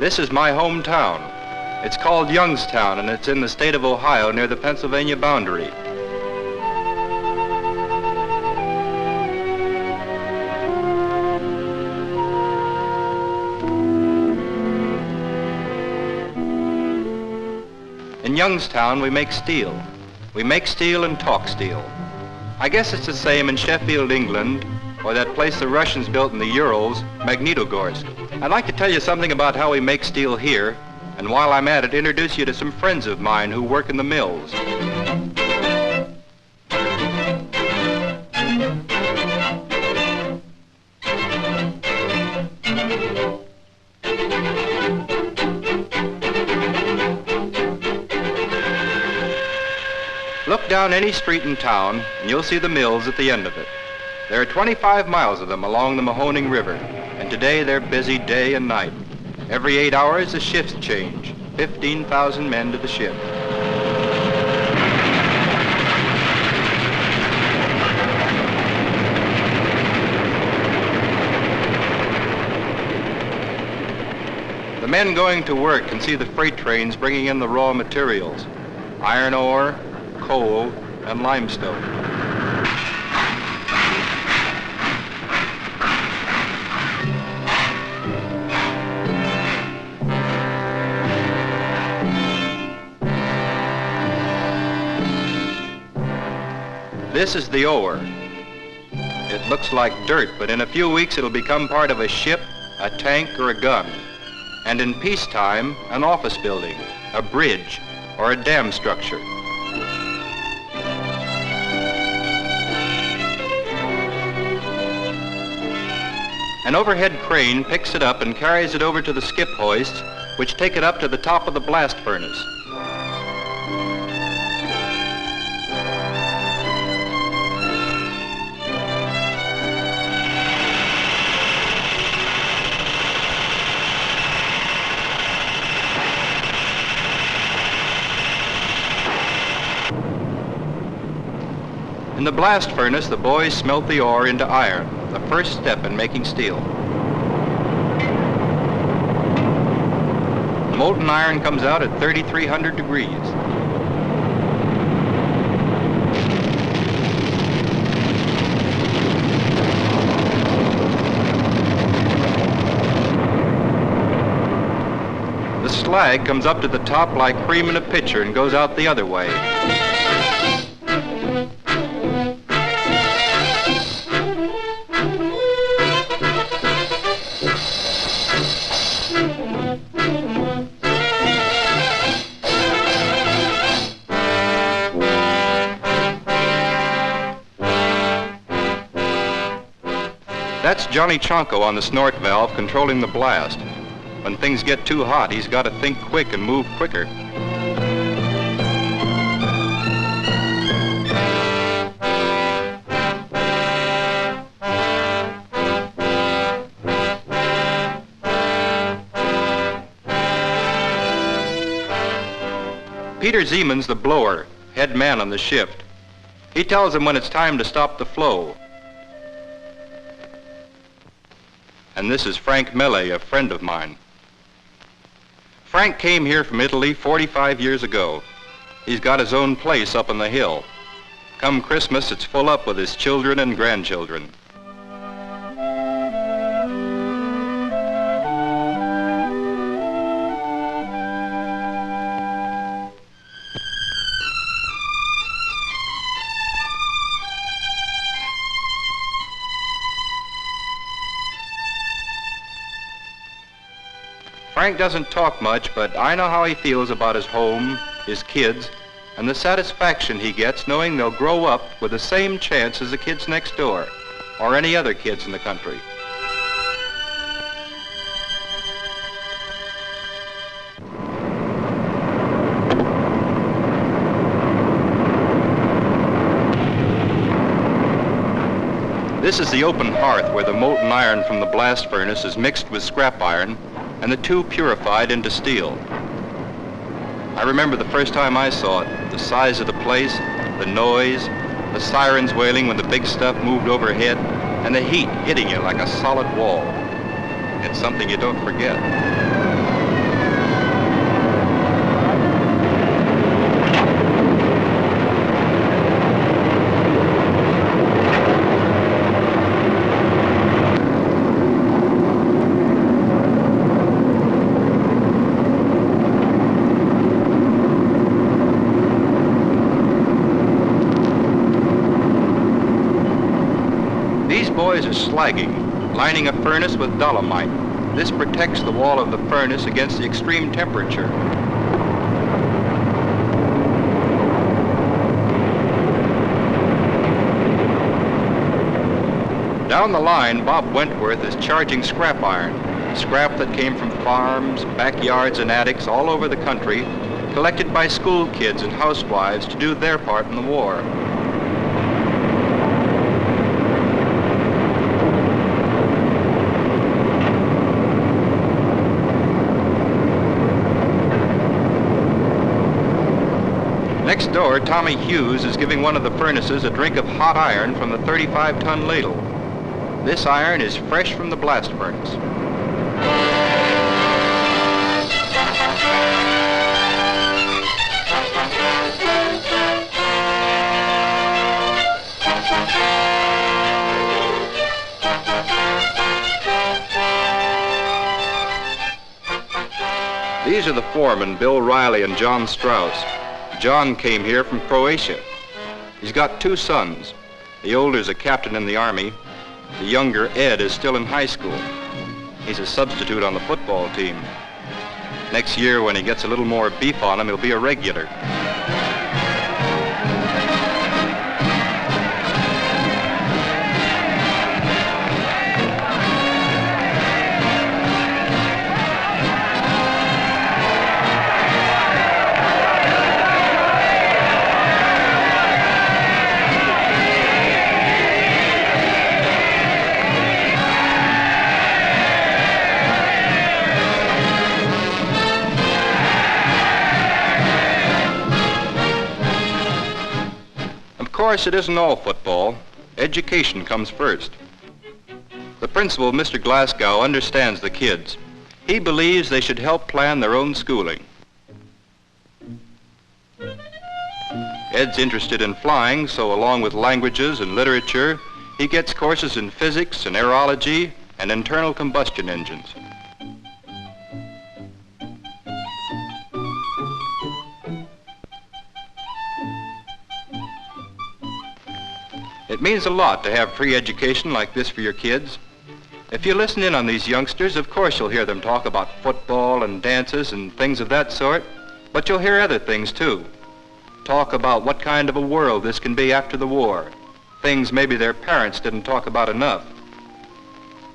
This is my hometown. It's called Youngstown, and it's in the state of Ohio near the Pennsylvania boundary. In Youngstown, we make steel. We make steel and talk steel. I guess it's the same in Sheffield, England, or that place the Russians built in the Urals, Magnitogorsk. I'd like to tell you something about how we make steel here, and while I'm at it, introduce you to some friends of mine who work in the mills. Look down any street in town, and you'll see the mills at the end of it. There are 25 miles of them along the Mahoning River, and today they're busy day and night. Every 8 hours, the shifts change. 15,000 men to the shift. The men going to work can see the freight trains bringing in the raw materials: iron ore, coal, and limestone. This is the ore. It looks like dirt, but in a few weeks it'll become part of a ship, a tank, or a gun. And in peacetime, an office building, a bridge, or a dam structure. An overhead crane picks it up and carries it over to the skip hoists, which take it up to the top of the blast furnace. In the blast furnace, the boys smelt the ore into iron, the first step in making steel. The molten iron comes out at 3,300 degrees. The slag comes up to the top like cream in a pitcher and goes out the other way. That's Johnny Chonko on the snort valve controlling the blast. When things get too hot, he's got to think quick and move quicker. Peter Zeman's the blower, head man on the shift. He tells them when it's time to stop the flow. And this is Frank Mele, a friend of mine. Frank came here from Italy 45 years ago. He's got his own place up on the hill. Come Christmas, it's full up with his children and grandchildren. Frank doesn't talk much, but I know how he feels about his home, his kids, and the satisfaction he gets knowing they'll grow up with the same chance as the kids next door, or any other kids in the country. This is the open hearth where the molten iron from the blast furnace is mixed with scrap iron and the two purified into steel. I remember the first time I saw it, the size of the place, the noise, the sirens wailing when the big stuff moved overhead, and the heat hitting you like a solid wall. It's something you don't forget. boys are slagging, lining a furnace with dolomite. This protects the wall of the furnace against the extreme temperature. Down the line, Bob Wentworth is charging scrap iron, scrap that came from farms, backyards, and attics all over the country, collected by school kids and housewives to do their part in the war. Next door, Tommy Hughes is giving one of the furnaces a drink of hot iron from the 35-ton ladle. This iron is fresh from the blast furnace. These are the foremen, Bill Riley and John Strauss. John came here from Croatia. He's got 2 sons. The older's a captain in the Army. The younger, Ed, is still in high school. He's a substitute on the football team. Next year, when he gets a little more beef on him, he'll be a regular. Of course, it isn't all football. Education comes first. The principal, Mr. Glasgow, understands the kids. He believes they should help plan their own schooling. Ed's interested in flying, so along with languages and literature, he gets courses in physics and aerology and internal combustion engines. It means a lot to have free education like this for your kids. If you listen in on these youngsters, of course you'll hear them talk about football and dances and things of that sort, but you'll hear other things too. Talk about what kind of a world this can be after the war. Things maybe their parents didn't talk about enough.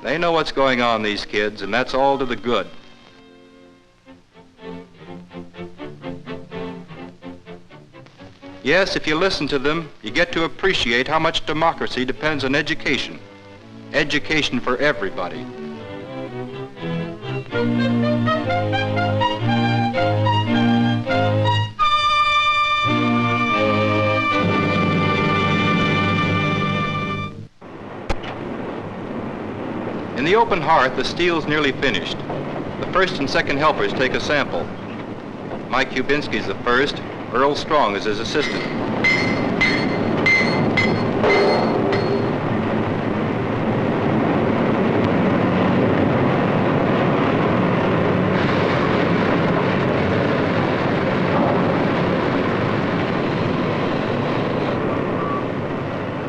They know what's going on, these kids, and that's all to the good. Yes, if you listen to them, you get to appreciate how much democracy depends on education. Education for everybody. In the open hearth, the steel's nearly finished. The first and second helpers take a sample. Mike Kubinski's the first. Earl Strong is his assistant.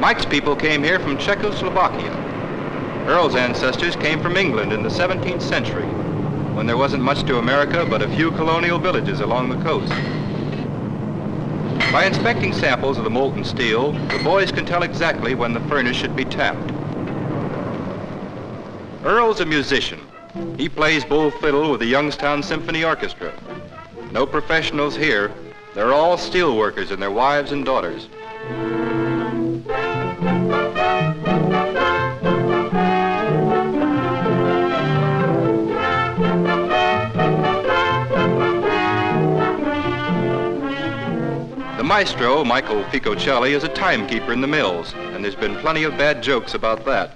Mike's people came here from Czechoslovakia. Earl's ancestors came from England in the 17th century, when there wasn't much to America but a few colonial villages along the coast. By inspecting samples of the molten steel, the boys can tell exactly when the furnace should be tapped. Earl's a musician. He plays bull fiddle with the Youngstown Symphony Orchestra. No professionals here. They're all steel workers and their wives and daughters. The maestro, Michael Picocelli, is a timekeeper in the mills, and there's been plenty of bad jokes about that.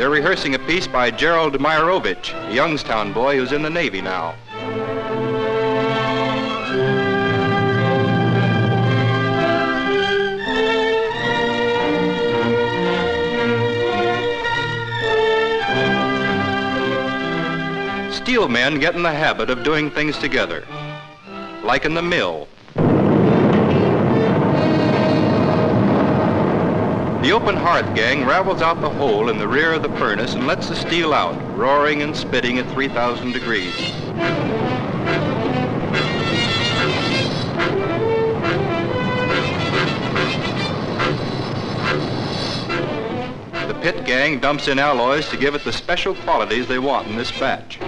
They're rehearsing a piece by Gerald Meyrovich, a Youngstown boy who's in the Navy now. steel men get in the habit of doing things together, like in the mill. The open hearth gang ravels out the hole in the rear of the furnace and lets the steel out, roaring and spitting at 3,000 degrees. The pit gang dumps in alloys to give it the special qualities they want in this batch.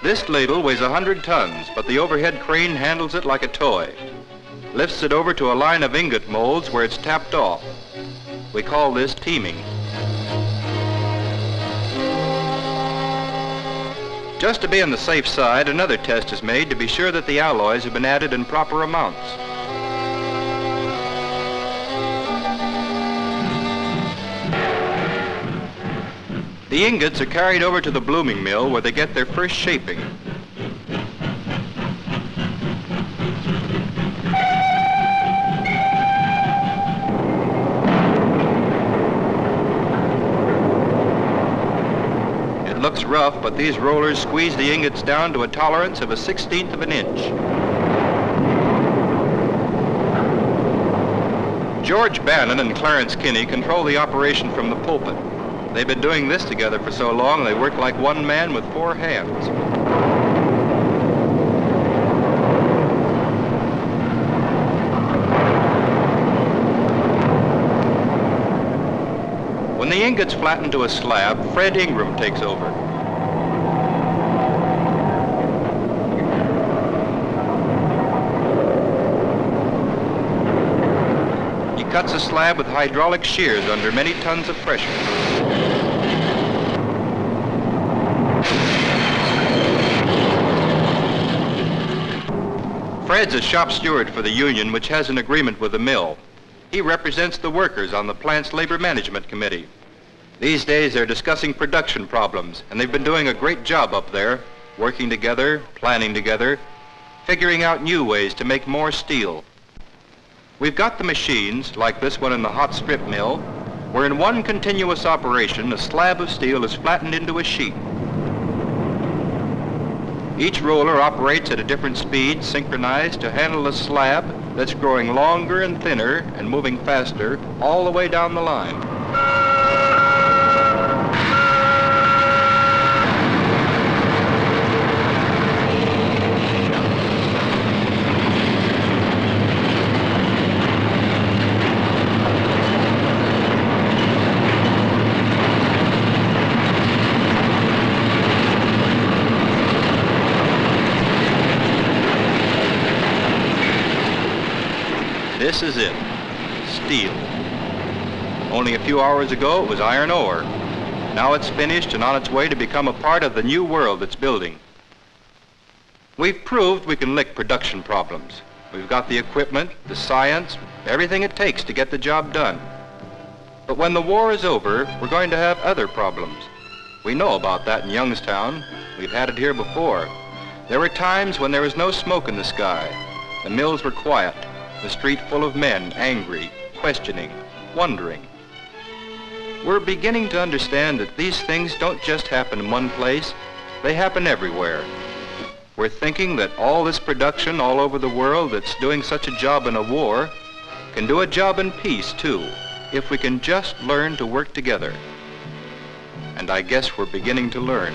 This ladle weighs 100 tons, but the overhead crane handles it like a toy. Lifts it over to a line of ingot molds where it's tapped off. We call this teaming. Just to be on the safe side, another test is made to be sure that the alloys have been added in proper amounts. The ingots are carried over to the blooming mill where they get their first shaping. It looks rough, but these rollers squeeze the ingots down to a tolerance of a 1/16 of an inch. George Bannon and Clarence Kinney control the operation from the pulpit. They've been doing this together for so long, they work like one man with 4 hands. When the ingots flatten to a slab, Fred Ingram takes over. He cuts a slab with hydraulic shears under many tons of pressure. Fred's a shop steward for the union, which has an agreement with the mill. He represents the workers on the plant's labor management committee. These days they're discussing production problems, and they've been doing a great job up there, working together, planning together, figuring out new ways to make more steel. We've got the machines, like this one in the hot strip mill, where in one continuous operation a slab of steel is flattened into a sheet. Each roller operates at a different speed, synchronized to handle a slab that's growing longer and thinner and moving faster all the way down the line. This is it, steel. Only a few hours ago it was iron ore. Now it's finished and on its way to become a part of the new world it's building. We've proved we can lick production problems. We've got the equipment, the science, everything it takes to get the job done. But when the war is over, we're going to have other problems. We know about that in Youngstown. We've had it here before. There were times when there was no smoke in the sky. The mills were quiet. The street full of men, angry, questioning, wondering. We're beginning to understand that these things don't just happen in one place, they happen everywhere. We're thinking that all this production all over the world that's doing such a job in a war can do a job in peace too, if we can just learn to work together. And I guess we're beginning to learn.